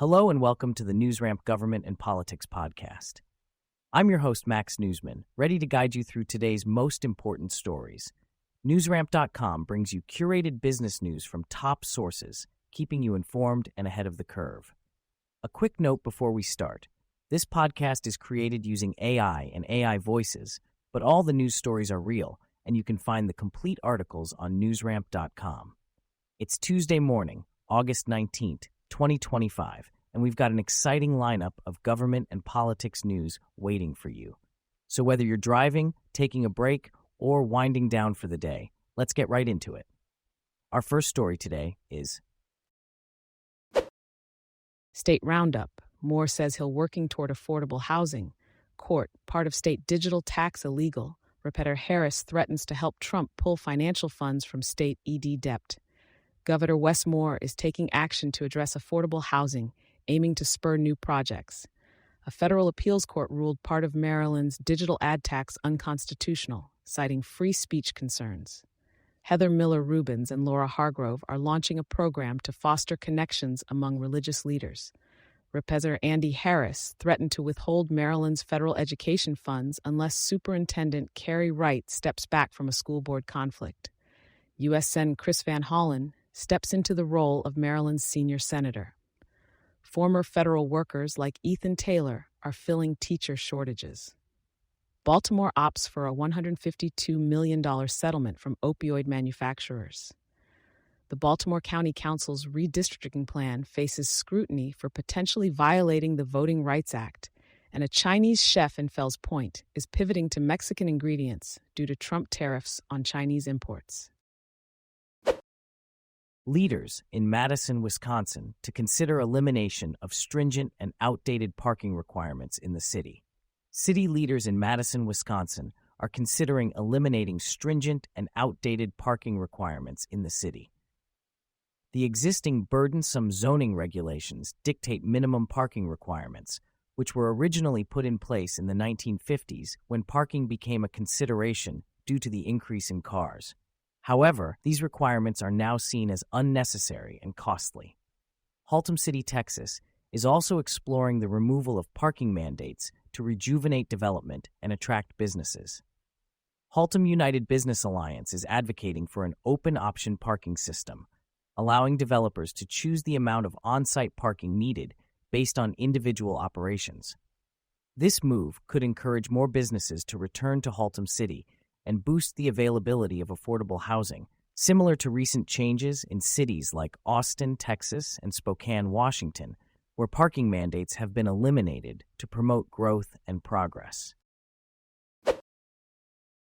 Hello and welcome to the NewsRamp Government and Politics podcast. I'm your host, Max Newsman, ready to guide you through today's most important stories. NewsRamp.com brings you curated business news from top sources, keeping you informed and ahead of the curve. A quick note before we start. This podcast is created using AI and AI voices, but all the news stories are real, and you can find the complete articles on NewsRamp.com. It's Tuesday morning, August 19th, 2025, and we've got an exciting lineup of government and politics news waiting for you. So whether you're driving, taking a break, or winding down for the day, let's get right into it. Our first story today is State Roundup. Moore says he'll working toward affordable housing. Court, part of state digital tax illegal. Repeater Harris threatens to help Trump pull financial funds from state ED debt. Governor Wes Moore is taking action to address affordable housing, aiming to spur new projects. A federal appeals court ruled part of Maryland's digital ad tax unconstitutional, citing free speech concerns. Heather Miller Rubins and Laura Hargrove are launching a program to foster connections among religious leaders. Repeater Andy Harris threatened to withhold Maryland's federal education funds unless Superintendent Carrie Wright steps back from a school board conflict. U.S. Sen. Chris Van Hollen steps into the role of Maryland's senior senator. Former federal workers like Ethan Taylor are filling teacher shortages. Baltimore opts for a $152 million settlement from opioid manufacturers. The Baltimore County Council's redistricting plan faces scrutiny for potentially violating the Voting Rights Act, and a Chinese chef in Fells Point is pivoting to Mexican ingredients due to Trump tariffs on Chinese imports. leaders in Madison, Wisconsin, to consider elimination of stringent and outdated parking requirements in the city. City leaders in Madison, Wisconsin, are considering eliminating stringent and outdated parking requirements in the city. The existing burdensome zoning regulations dictate minimum parking requirements, which were originally put in place in the 1950s when parking became a consideration due to the increase in cars. However, these requirements are now seen as unnecessary and costly. Haltom City, Texas, is also exploring the removal of parking mandates to rejuvenate development and attract businesses. Haltom United Business Alliance is advocating for an open option parking system, allowing developers to choose the amount of on-site parking needed based on individual operations. This move could encourage more businesses to return to Haltom City and boost the availability of affordable housing, similar to recent changes in cities like Austin, Texas, and Spokane, Washington, where parking mandates have been eliminated to promote growth and progress.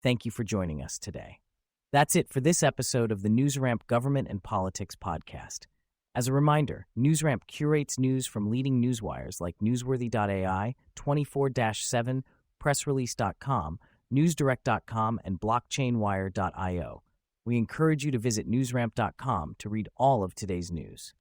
Thank you for joining us today. That's it for this episode of the NewsRamp Government and Politics podcast. As a reminder, NewsRamp curates news from leading newswires like Newsworthy.ai, 24-7, PressRelease.com, NewsDirect.com, and BlockchainWire.io. We encourage you to visit NewsRamp.com to read all of today's news.